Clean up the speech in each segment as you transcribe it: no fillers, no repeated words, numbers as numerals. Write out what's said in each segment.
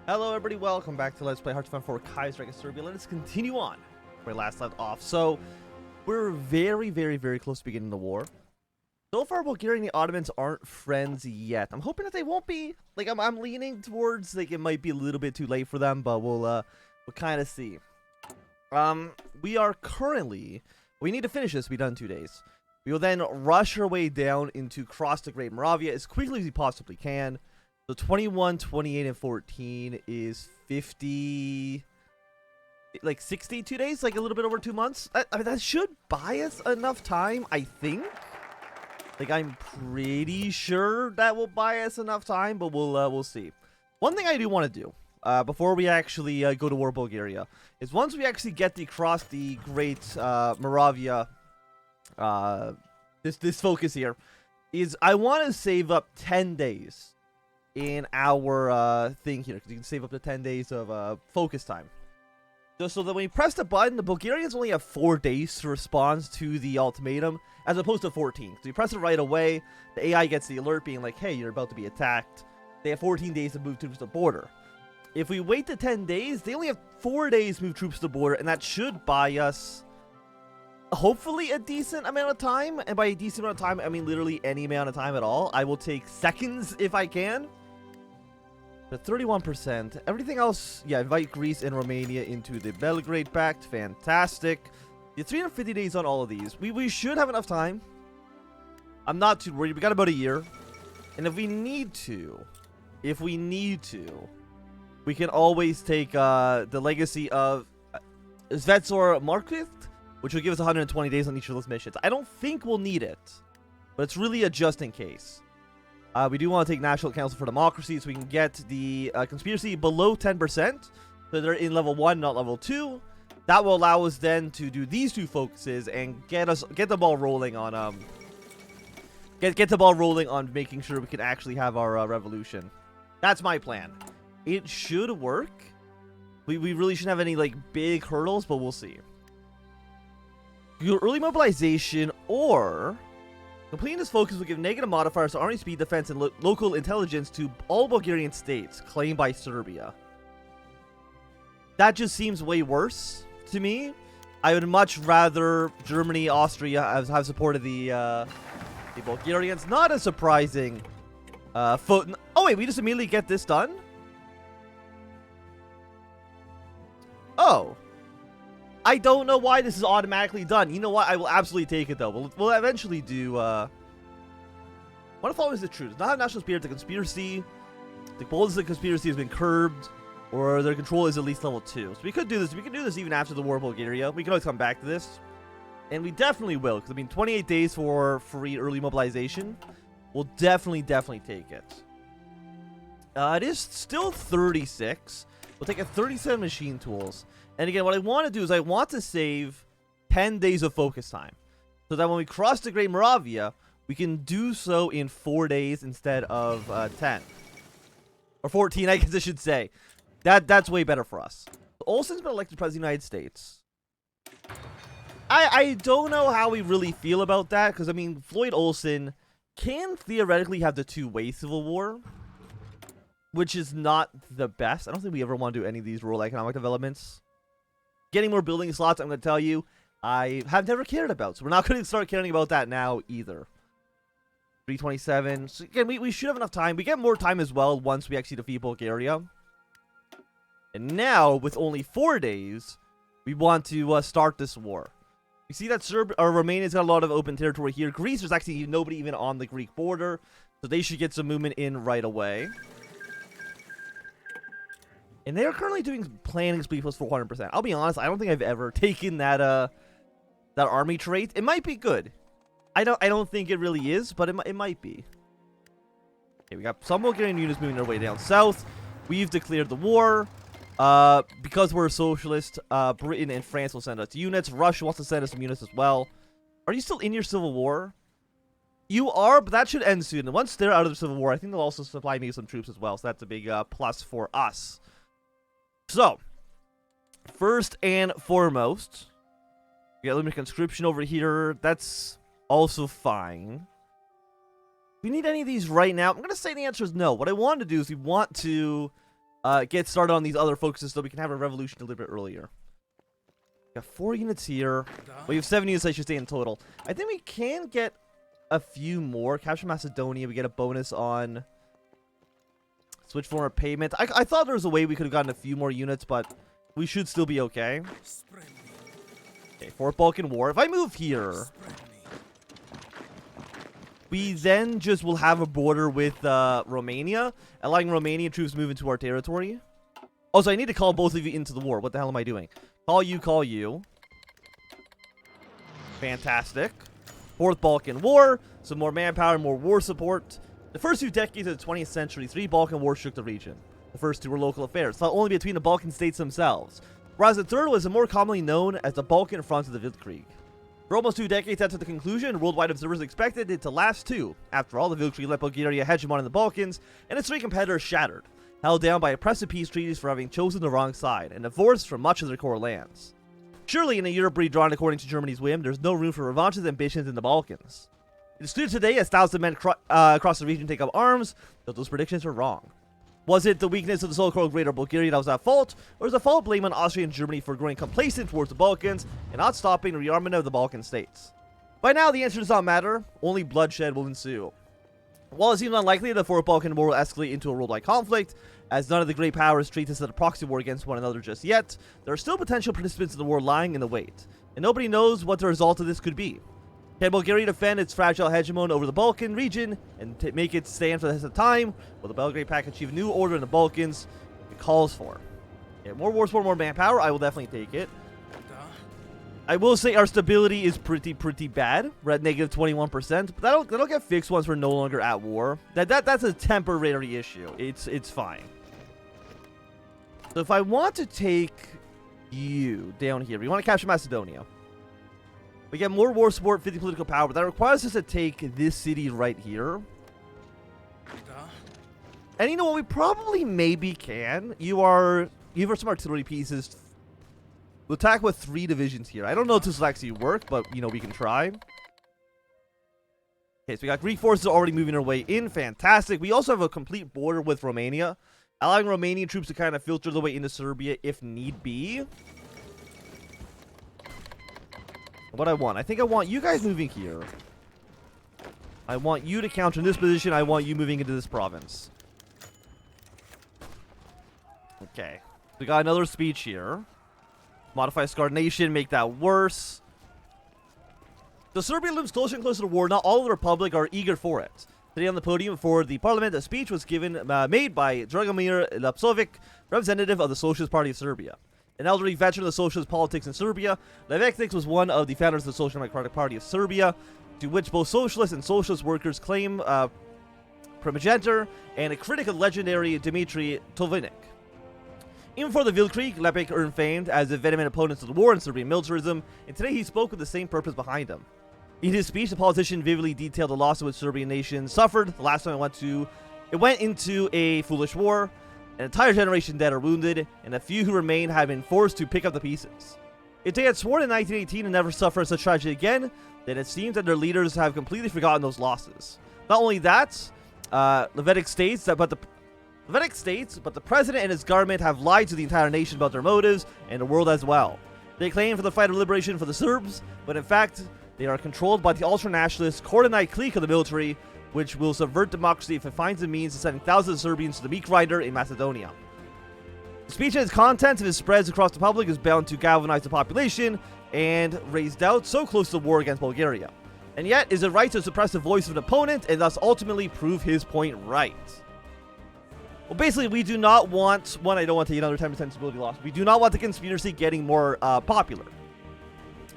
Hello everybody, welcome back to Let's Play HOI4 Kaiserreich Serbia. Let us continue on where we last left off. So, we're very close to beginning the war. So far, Bulgaria and the Ottomans aren't friends yet. I'm hoping that they won't be. Like, I'm leaning towards, like, it might be a little bit too late for them, but we'll kind of see. We are currently, we need to finish this, we'll be done in 2 days. We will then rush our way down into cross the Great Moravia as quickly as we possibly can. So 21, 28, and 14 is 50, like 62 days, like a little bit over 2 months. I mean, that should buy us enough time, I think. Like, I'm pretty sure that will buy us enough time, but we'll see. One thing I do want to do, before we actually go to war with Bulgaria, is once we actually get across the Great Moravia, this focus here, is I want to save up 10 days. In our thing here, because you can save up to 10 days of focus time. Just so that when you press the button, the Bulgarians only have 4 days to respond to the ultimatum, as opposed to 14. So you press it right away, the AI gets the alert being like, hey, you're about to be attacked. They have 14 days to move troops to the border. If we wait to 10 days, they only have 4 days to move troops to the border, and that should buy us, hopefully, a decent amount of time. And by a decent amount of time, I mean literally any amount of time at all. I will take seconds if I can. But 31%. Everything else, yeah, invite Greece and Romania into the Belgrade Pact. Fantastic. You have 350 days on all of these. We should have enough time. I'm not too worried. We got about a year. And if we need to, we can always take the legacy of Svetsor Markvith, which will give us 120 days on each of those missions. I don't think we'll need it, but it's really a just in case. We do want to take National Council for Democracy so we can get the conspiracy below 10%. So they're in level 1, not level 2. That will allow us then to do these two focuses and get the ball rolling on get the ball rolling on making sure we can actually have our revolution. That's my plan. It should work. We really shouldn't have any like big hurdles, but we'll see. Your early mobilization or completing this focus will give negative modifiers to army speed, defense, and local intelligence to all Bulgarian states claimed by Serbia. That just seems way worse to me. I would much rather Germany, Austria have supported the Bulgarians. Not a surprising foot. Oh wait, we just immediately get this done? Oh. I don't know why this is automatically done. You know what? I will absolutely take it, though. We'll eventually do, What if always the truth? Not have national spirit, the conspiracy. The boldness of the conspiracy has been curbed, or their control is at least level 2. So we could do this. We can do this even after the war of Bulgaria. We can always come back to this. And we definitely will, because, I mean, 28 days for free early mobilization. We'll definitely take it. It is still 36. We'll take a 37 machine tools. And again, what I want to do is I want to save 10 days of focus time. So that when we cross the Great Moravia, we can do so in 4 days instead of 10. Or 14, I guess I should say. That's way better for us. Olsen's been elected President of the United States. I don't know how we really feel about that. Because, I mean, Floyd Olsen can theoretically have the two-way civil war. Which is not the best. I don't think we ever want to do any of these rural economic developments. Getting more building slots, I'm going to tell you, I have never cared about. So we're not going to start caring about that now either. 327. So again, we should have enough time. We get more time as well once we actually defeat Bulgaria. And now, with only 4 days, we want to start this war. You see that Romania's got a lot of open territory here. Greece, there's actually nobody even on the Greek border. So they should get some movement in right away. And they are currently doing planning speed plus 400%. I'll be honest, I don't think I've ever taken that that army trait. It might be good. I don't think it really is, but it might be. Okay, we got some Bulgarian units moving their way down south. We've declared the war. Because we're a socialist, Britain and France will send us units. Russia wants to send us some units as well. Are you still in your civil war? You are, but that should end soon. And once they're out of the civil war, I think they'll also supply me some troops as well. So that's a big plus for us. So, first and foremost, we got limited conscription over here. That's also fine. we need any of these right now? I'm going to say the answer is no. What I want to do is we want to get started on these other focuses so we can have a revolution a little bit earlier. Got 4 units here. We have 7 units, I should say, in total. I think we can get a few more. Capture Macedonia. We get a bonus on switch form of payment. I thought there was a way we could have gotten a few more units, but we should still be okay. Okay, Fourth Balkan War. If I move here, we then just will have a border with Romania, allowing Romanian troops to move into our territory. Also, I need to call both of you into the war. What the hell am I doing? Call you, call you. Fantastic. Fourth Balkan War. Some more manpower, more war support. The first 2 decades of the 20th century, 3 Balkan wars shook the region. The first 2 were local affairs, thought only between the Balkan states themselves, whereas the third was more commonly known as the Balkan Front of the Weltkrieg. For almost 2 decades after the conclusion, worldwide observers expected it to last too. After all, the Weltkrieg left Bulgaria hegemon in the Balkans, and its 3 competitors shattered, held down by oppressive peace treaties for having chosen the wrong side, and divorced from much of their core lands. Surely, in a Europe redrawn according to Germany's whim, there's no room for revanchist ambitions in the Balkans. It is clear today, as thousands of men across the region take up arms, that those predictions are wrong. Was it the weakness of the so-called Greater Bulgaria that was at fault, or is the fault blame on Austria and Germany for growing complacent towards the Balkans and not stopping the rearmament of the Balkan states? By now, the answer does not matter. Only bloodshed will ensue. While it seems unlikely the Fourth Balkan War will escalate into a worldwide conflict, as none of the great powers treat this as a proxy war against one another just yet, there are still potential participants in the war lying in the wait, and nobody knows what the result of this could be. Can Bulgaria defend its fragile hegemon over the Balkan region and make it stand for the test of time? Will the Belgrade Pact achieve a new order in the Balkans? It calls for. Yeah, more war support, more manpower. I will definitely take it. I will say our stability is pretty bad. We're at negative 21%, but that'll get fixed once we're no longer at war. That's a temporary issue. It's fine. So if I want to take you down here, we want to capture Macedonia. We get more war support, 50 political power, but that requires us to take this city right here. And you know what? We probably maybe can. You have some artillery pieces. We'll attack with 3 divisions here. I don't know if this will actually work, but, you know, we can try. Okay, so we got Greek forces already moving their way in. Fantastic. We also have a complete border with Romania, allowing Romanian troops to kind of filter their way into Serbia if need be. What I think I want you guys moving here. I want you to counter in this position. I want you moving into this province. Okay. We got another speech here. Modify Scarred Nation, make that worse. The Serbia looms closer and closer to war. Not all of the Republic are eager for it. Today on the podium for the parliament, a speech was made by Dragomir Lapsovic, representative of the Socialist Party of Serbia. An elderly veteran of the socialist politics in Serbia, Lapsovic was one of the founders of the Social Democratic Party of Serbia, to which both socialist and socialist workers claim primogeniture, and a critic of legendary Dmitry Tovinik. Even before the Weltkrieg, Lapsovic earned fame as a vehement opponent of the war and Serbian militarism, and today he spoke with the same purpose behind him. In his speech, the politician vividly detailed the loss of which Serbian nation suffered the last time it went into a foolish war. An entire generation dead or wounded, and a few who remain have been forced to pick up the pieces. If they had sworn in 1918 to never suffer such tragedy again, then it seems that their leaders have completely forgotten those losses. Not only that, Lapsovic states that, but the president and his government have lied to the entire nation about their motives, and the world as well. They claim for the fight of liberation for the Serbs, but in fact, they are controlled by the ultra-nationalist Kordonite clique of the military, which will subvert democracy if it finds the means of sending thousands of Serbians to the meat grinder in Macedonia. The speech and its content, if it spreads across the public, is bound to galvanize the population and raise doubts so close to the war against Bulgaria. And yet, is it right to suppress the voice of an opponent and thus ultimately prove his point right? Well, basically, we do not want... One, I don't want to take another 10% stability loss. We do not want the conspiracy getting more popular.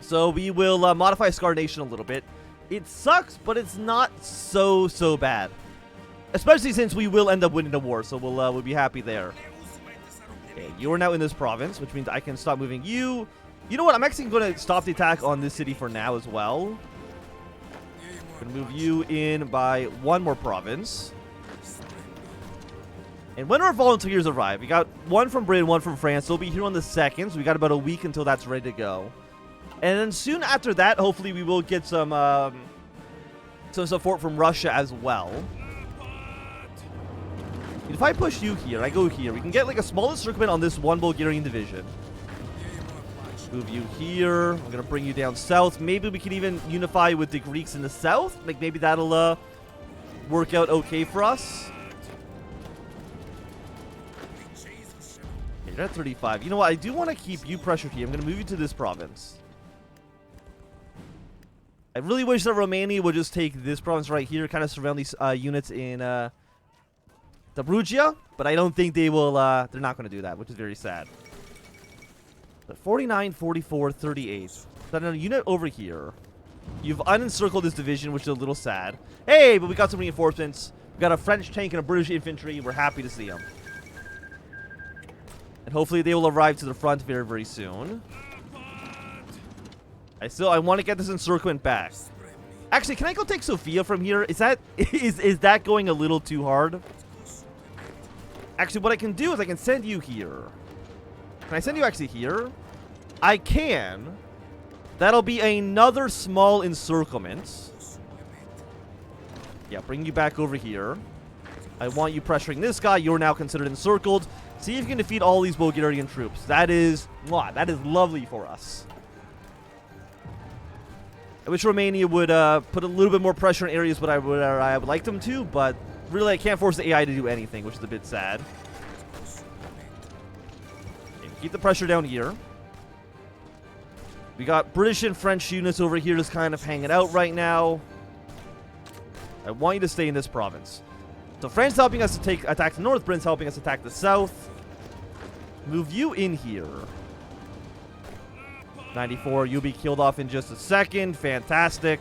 So we will modify Scar Nation a little bit. It sucks, but it's not so bad. Especially since we will end up winning the war, so we'll be happy there. Okay, you are now in this province, which means I can stop moving you. You know what? I'm actually going to stop the attack on this city for now as well. I'm going to move you in by 1 more province. And when our volunteers arrive, we got 1 from Britain, 1 from France. They'll be here on the 2nd, so we got about a week until that's ready to go. And then soon after that, hopefully we will get some support from Russia as well. If I push you here, I go here. We can get like a small encirclement on this one Bulgarian division. Move you here. I'm gonna bring you down south. Maybe we can even unify with the Greeks in the south. Like maybe that'll work out okay for us. Okay, you're at 35. You know what? I do want to keep you pressured here. I'm gonna move you to this province. I really wish that Romania would just take this province right here, kind of surround these units in Dobruja, but I don't think they will. They're not going to do that, which is very sad. But 49, 44, 38. Then a unit over here. You've unencircled this division, which is a little sad. Hey, but we got some reinforcements. We got a French tank and a British infantry. We're happy to see them. And hopefully they will arrive to the front very, very soon. I want to get this encirclement back. Actually, can I go take Sofia from here? Is that going a little too hard? Actually, what I can do is I can send you here. Can I send you actually here? I can. That'll be another small encirclement. Yeah, bring you back over here. I want you pressuring this guy. You're now considered encircled. See if you can defeat all these Bulgarian troops. That is lovely for us. I wish Romania would put a little bit more pressure in areas where I would like them to, but really I can't force the AI to do anything, which is a bit sad. Okay, keep the pressure down here. We got British and French units over here just kind of hanging out right now. I want you to stay in this province. So France helping us to attack the north, Britain's helping us attack the south. Move you in here. 94, you'll be killed off in just a second. Fantastic.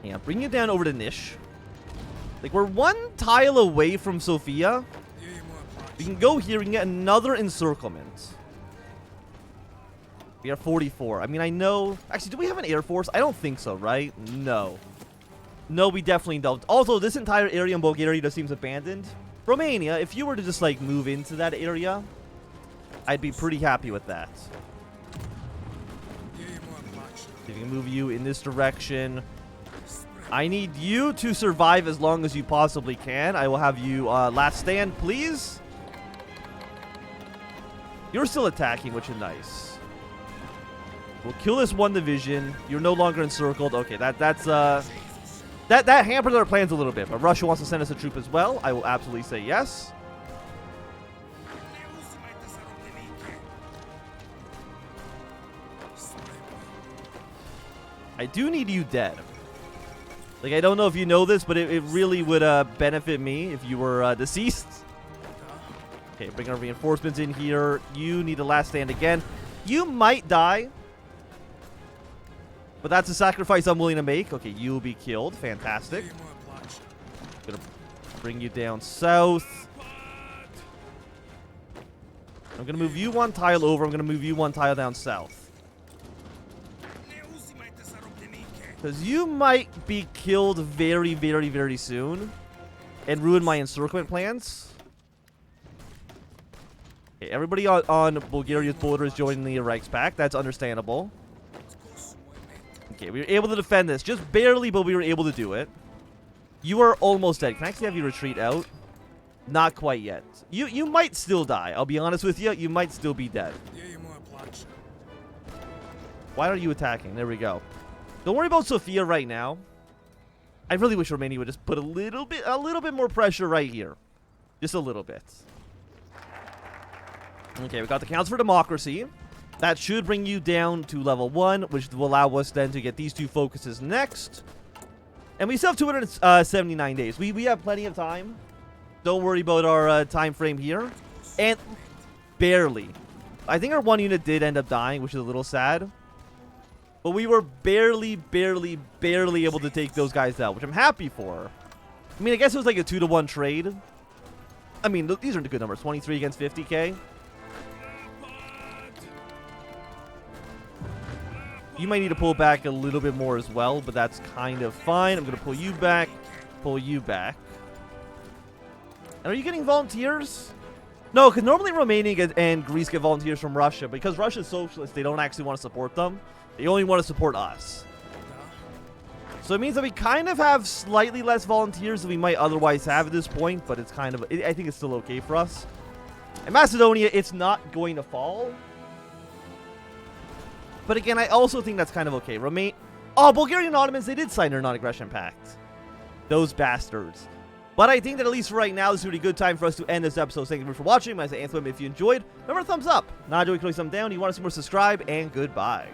Yeah, bring you down over to Nish. Like, we're one tile away from Sofia. We can go here. We can get another encirclement. We are 44. I mean, I know... Actually, do we have an air force? I don't think so, right? No. No, we definitely don't. Also, this entire area in Bulgaria just seems abandoned. Romania, if you were to just, like, move into that area... I'd be pretty happy with that. If you can move you in this direction. I need you to survive as long as you possibly can. I will have you last stand, please. You're still attacking, which is nice. We'll kill this one division. You're no longer encircled. Okay, that hampers our plans a little bit. But Russia wants to send us a troop as well. I will absolutely say yes. I do need you dead. Like, I don't know if you know this, but it really would benefit me if you were deceased. Okay, bring our reinforcements in here. You need a last stand again. You might die. But that's a sacrifice I'm willing to make. Okay, you'll be killed. Fantastic. Gonna bring you down south. I'm gonna move you one tile over. I'm gonna move you one tile down south. Because you might be killed very, very, very soon. And ruin my encirclement plans. Okay, everybody on Bulgaria's border is joining the Reichspakt. That's understandable. Okay, we were able to defend this. Just barely, but we were able to do it. You are almost dead. Can I actually have you retreat out? Not quite yet. You might still die. I'll be honest with you. You might still be dead. Why are you attacking? There we go. Don't worry about Sofia right now. I really wish Romania would just put a little bit more pressure right here. Just a little bit. Okay, we got the Council for Democracy. That should bring you down to level 1, which will allow us then to get these two focuses next. And we still have 279 days. We have plenty of time. Don't worry about our time frame here. And barely. I think our one unit did end up dying, which is a little sad. But we were barely able to take those guys out, which I'm happy for. I mean, I guess it was like a 2-to-1 trade. I mean, these are good numbers. 23 against 50k. You might need to pull back a little bit more as well, but that's kind of fine. I'm going to pull you back. Pull you back. And are you getting volunteers? No, because normally Romania and Greece get volunteers from Russia. Because Russia's socialist, they don't actually want to support them. They only want to support us. So it means that we kind of have slightly less volunteers than we might otherwise have at this point, but it's kind of, I think it's still okay for us. And Macedonia, it's not going to fall. But again, I also think that's kind of okay. Oh, Bulgarian Ottomans, they did sign their non-aggression pact. Those bastards. But I think that at least for right now, this is a really good time for us to end this episode. Thank you for watching. My name is Anthem. If you enjoyed, remember to thumbs up. Not enjoying, click thumbs down. You want to see more, subscribe, and goodbye.